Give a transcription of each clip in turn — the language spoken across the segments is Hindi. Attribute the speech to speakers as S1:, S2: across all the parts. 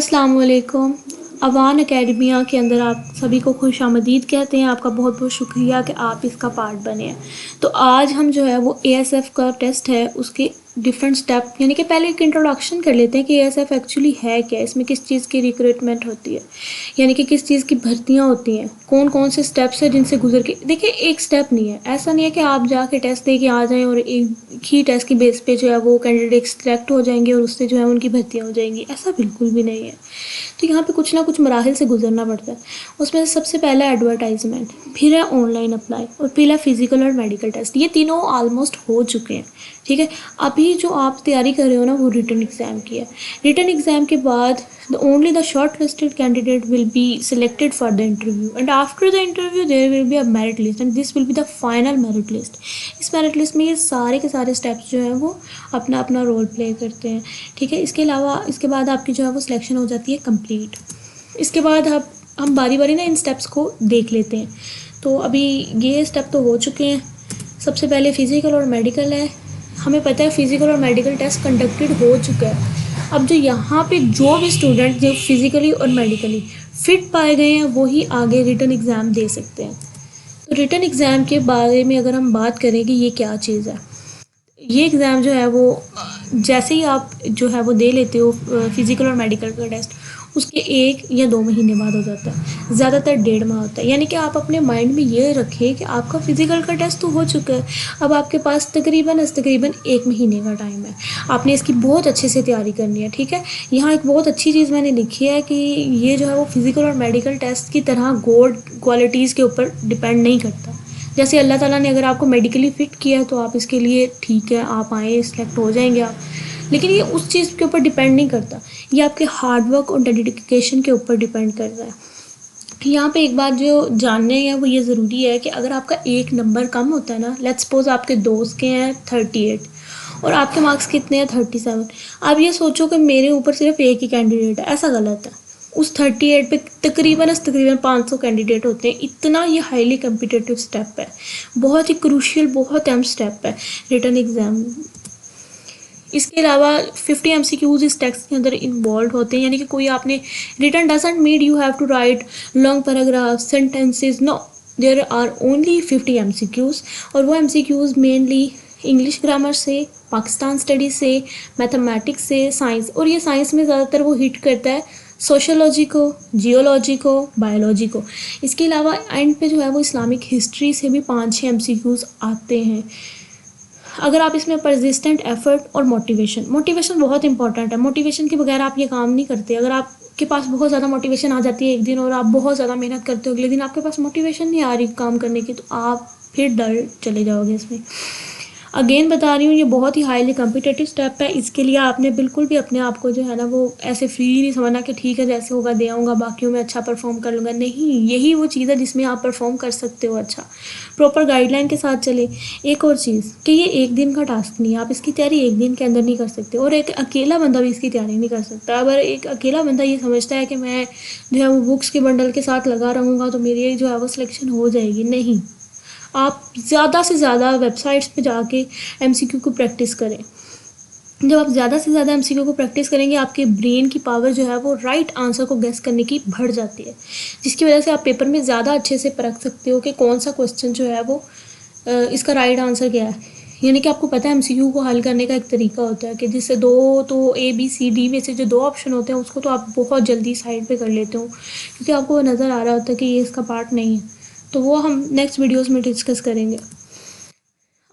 S1: अस्सलाम वालेकुम। अवान अकेडमिया के अंदर आप सभी को खुशामदीद कहते हैं। आपका बहुत बहुत शुक्रिया कि आप इसका पार्ट बने हैं। तो आज हम जो है वो एएसएफ का टेस्ट है उसके डिफरेंट स्टेप यानी कि पहले एक इंट्रोडक्शन कर लेते हैं कि एएसएफ एक्चुअली है क्या, इसमें किस चीज़ की रिक्रूटमेंट होती है, यानी कि किस चीज़ की भर्तियाँ होती हैं, कौन कौन से स्टेप्स हैं जिनसे गुजर के। देखिए, एक स्टेप नहीं है, ऐसा नहीं है कि आप जाके टेस्ट दे के आ जाएं और एक ही टेस्ट की बेस पे जो है वो कैंडिडेट सिलेक्ट हो जाएंगे और उससे जो है उनकी भर्तियाँ हो जाएंगी। ऐसा बिल्कुल भी नहीं है। तो यहाँ पे कुछ ना कुछ मराहिल से गुजरना पड़ता है। उसमें सबसे पहला एडवर्टाइजमेंट, फिर है ऑनलाइन अप्लाई और फिर है फिजिकल और मेडिकल टेस्ट। ये तीनों ऑलमोस्ट हो चुके हैं, ठीक है। अभी जो आप तैयारी कर रहे हो ना वो रिटन एग्ज़ाम की है। रिटन एग्ज़ाम के बाद only the shortlisted candidate will be selected for the interview, and after the interview there will be a merit list, and this will be the final merit list. इस मेरिट लिस्ट में ये सारे के सारे स्टेप्स जो हैं वो अपना अपना रोल प्ले करते हैं, ठीक है। इसके अलावा इसके बाद आपकी जो है वो सिलेक्शन हो जाती है कंप्लीट। इसके बाद हम बारी बारी ना इन स्टेप्स को देख लेते हैं। तो अभी ये स्टेप तो हो चुके हैं। सबसे पहले फ़िज़िकल और मेडिकल है। हमें पता है फ़िज़िकल और मेडिकल टेस्ट कंडक्टेड हो चुका है। अब जो यहाँ पे जो भी स्टूडेंट जो फिज़िकली और मेडिकली फ़िट पाए गए हैं वही आगे रिटन एग्ज़ाम दे सकते हैं। तो रिटन एग्ज़ाम के बारे में अगर हम बात करें कि ये क्या चीज़ है, ये एग्ज़ाम जो है वो जैसे ही आप जो है वो दे लेते हो फिज़िकल और मेडिकल का टेस्ट, उसके 1 या 2 महीने बाद हो जाता है, ज़्यादातर 1.5 माह होता है। यानी कि आप अपने माइंड में ये रखें कि आपका फ़िज़िकल का टेस्ट तो हो चुका है, अब आपके पास तकरीबन 1 महीने का टाइम है। आपने इसकी बहुत अच्छे से तैयारी करनी है, ठीक है। यहाँ एक बहुत अच्छी चीज़ मैंने लिखी है कि ये जो है वो फ़िज़िकल और मेडिकल टेस्ट की तरह गोल्ड क्वालिटीज़ के ऊपर डिपेंड नहीं करता। जैसे अल्लाह ताला ने अगर आपको मेडिकली फ़िट किया है तो आप इसके लिए ठीक है, आप आए, सिलेक्ट हो जाएंगे आप, लेकिन ये उस चीज़ के ऊपर डिपेंड नहीं करता। ये आपके हार्ड वर्क और डेडिकेशन के ऊपर डिपेंड कर रहा है। यहाँ पे एक बात जो जानने है वो ये ज़रूरी है कि अगर आपका एक नंबर कम होता है ना, लेट्स सपोज आपके दोस्त के हैं 38 और आपके मार्क्स कितने हैं 37, आप ये सोचो कि मेरे ऊपर सिर्फ एक ही कैंडिडेट है, ऐसा गलत है। उस 38 पे तकरीबन 500 कैंडिडेट होते हैं। इतना ये हाईली कम्पिटिटिव स्टेप है, बहुत ही क्रूशियल, बहुत अहम स्टेप है रिटन एग्ज़ाम। इसके अलावा 50 MCQs इस टेक्स्ट के अंदर इन्वॉल्व होते हैं, यानी कि कोई आपने written doesn't mean you have to write long paragraph sentences, no, there are only 50 MCQs। और वो MCQs मेनली इंग्लिश ग्रामर से, पाकिस्तान स्टडी से, मैथमेटिक्स से, साइंस, और ये साइंस में ज़्यादातर वो हिट करता है सोशोलॉजी को, जियोलॉजी को, बायोलॉजी को। इसके अलावा एंड पे जो है वो इस्लामिक हिस्ट्री से भी 5-6 MCQs आते हैं। अगर आप इसमें परसिस्टेंट एफर्ट और मोटिवेशन बहुत इंपॉर्टेंट है। मोटिवेशन के बगैर आप ये काम नहीं करते। अगर आपके पास बहुत ज़्यादा मोटिवेशन आ जाती है एक दिन और आप बहुत ज़्यादा मेहनत करते हो, अगले दिन आपके पास मोटिवेशन नहीं आ रही काम करने की, तो आप फिर डर चले जाओगे इसमें। अगेन बता रही हूँ, ये बहुत ही हाईली कम्पिटिटिव स्टेप है। इसके लिए आपने बिल्कुल भी अपने आप को जो है ना वो ऐसे फ्री नहीं समझना कि ठीक है जैसे होगा दे आऊँगा, बाकियों में अच्छा परफॉर्म कर लूँगा। नहीं, यही वो चीज़ है जिसमें आप परफॉर्म कर सकते हो अच्छा। प्रॉपर गाइडलाइन के साथ चले। एक और चीज़ कि ये एक दिन का टास्क नहीं है, आप इसकी तैयारी एक दिन के अंदर नहीं कर सकते, और एक अकेला बंदा भी इसकी तैयारी नहीं कर सकता। अगर एक अकेला बंदा ये समझता है कि मैं जो है वो बुक्स के बंडल के साथ लगा रहूँगा तो मेरी जो है वो सिलेक्शन हो जाएगी, नहीं। आप ज़्यादा से ज़्यादा वेबसाइट्स पे जाके MCQ को प्रैक्टिस करें। जब आप ज़्यादा से ज़्यादा MCQ को प्रैक्टिस करेंगे, आपके ब्रेन की पावर जो है वो राइट आंसर को गेस करने की बढ़ जाती है, जिसकी वजह से आप पेपर में ज़्यादा अच्छे से परख सकते हो कि कौन सा क्वेश्चन जो है वो इसका राइट आंसर क्या है। यानी कि आपको पता है MCQ को हल करने का एक तरीका होता है कि जिससे दो तो ABCD में से जो 2 ऑप्शन होते हैं उसको तो आप बहुत जल्दी साइड पे कर लेते हो, क्योंकि आपको नज़र आ रहा होता है कि ये इसका पार्ट नहीं है। तो वो हम नेक्स्ट वीडियोस में डिस्कस करेंगे।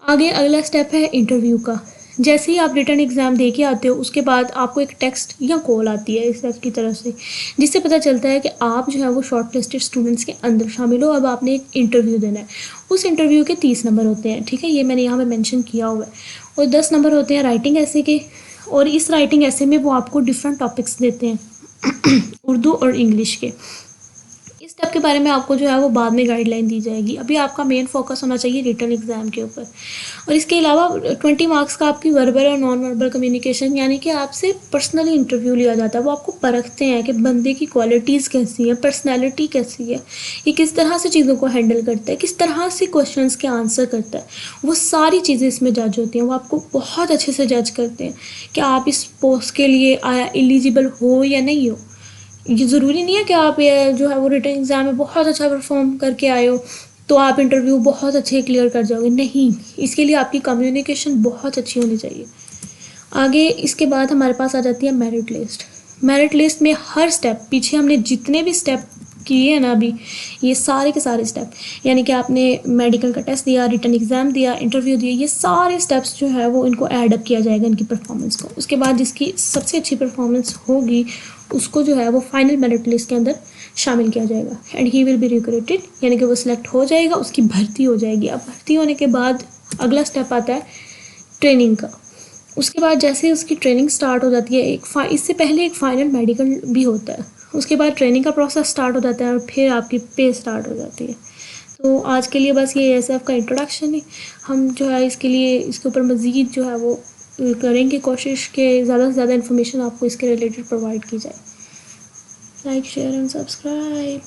S1: आगे अगला स्टेप है इंटरव्यू का। जैसे ही आप रिटन एग्ज़ाम दे के आते हो उसके बाद आपको एक टेक्स्ट या कॉल आती है इस की तरफ से, जिससे पता चलता है कि आप जो है वो शॉर्ट लिस्टेड स्टूडेंट्स के अंदर शामिल हो। अब आपने एक इंटरव्यू देना है। उस इंटरव्यू के 30 नंबर होते हैं, ठीक है, ये मैंने यहाँ पे मेंशन किया हुआ है। और 10 नंबर होते हैं राइटिंग ऐसे के, और इस राइटिंग ऐसे में वो आपको डिफरेंट टॉपिक्स देते हैं उर्दू और इंग्लिश के। इस स्टेप के बारे में आपको जो है वो बाद में गाइडलाइन दी जाएगी। अभी आपका मेन फोकस होना चाहिए रिटन एग्ज़ाम के ऊपर। और इसके अलावा 20 मार्क्स का आपकी वर्बल और नॉन वर्बल कम्युनिकेशन, यानी कि आपसे पर्सनली इंटरव्यू लिया जाता है। वो आपको परखते हैं कि बंदे की क्वालिटीज़ कैसी है, पर्सनैलिटी कैसी है, ये किस तरह से चीज़ों को हैंडल करता है, किस तरह से क्वेश्चन के आंसर करता है। वो सारी चीज़ें इसमें जज होती हैं। वो आपको बहुत अच्छे से जज करते हैं कि आप इस पोस्ट के लिए आया एलिजिबल हो या नहीं हो। ये ज़रूरी नहीं है कि आप ये जो है वो रिटन एग्ज़ाम में बहुत अच्छा परफॉर्म करके आए हो तो आप इंटरव्यू बहुत अच्छे क्लियर कर जाओगे, नहीं। इसके लिए आपकी कम्युनिकेशन बहुत अच्छी होनी चाहिए। आगे इसके बाद हमारे पास आ जाती है मेरिट लिस्ट। मेरिट लिस्ट में हर स्टेप, पीछे हमने जितने भी स्टेप किए हैं ना अभी, ये सारे के सारे स्टेप, यानी कि आपने मेडिकल का टेस्ट दिया, रिटन एग्ज़ाम दिया, इंटरव्यू दिया, ये सारे स्टेप्स जो है वो इनको ऐड अप किया जाएगा इनकी परफॉर्मेंस को। उसके बाद जिसकी सबसे अच्छी परफॉर्मेंस होगी उसको जो है वो फाइनल मेरिट लिस्ट के अंदर शामिल किया जाएगा and he will be recruited, यानी कि वो सिलेक्ट हो जाएगा, उसकी भर्ती हो जाएगी। अब भर्ती होने के बाद अगला स्टेप आता है ट्रेनिंग का। उसके बाद जैसे उसकी ट्रेनिंग स्टार्ट हो जाती है, इससे पहले एक फ़ाइनल मेडिकल भी होता है। उसके बाद ट्रेनिंग का प्रोसेस स्टार्ट हो जाता है और फिर आपकी पे स्टार्ट हो जाती है। तो आज के लिए बस ये एएसएफ का इंट्रोडक्शन है। हम जो है इसके लिए इसके ऊपर मज़ीद जो है वो करेंगे कोशिश कि ज़्यादा से ज़्यादा इन्फॉर्मेशन आपको इसके रिलेटेड प्रोवाइड की जाए। Like share and subscribe.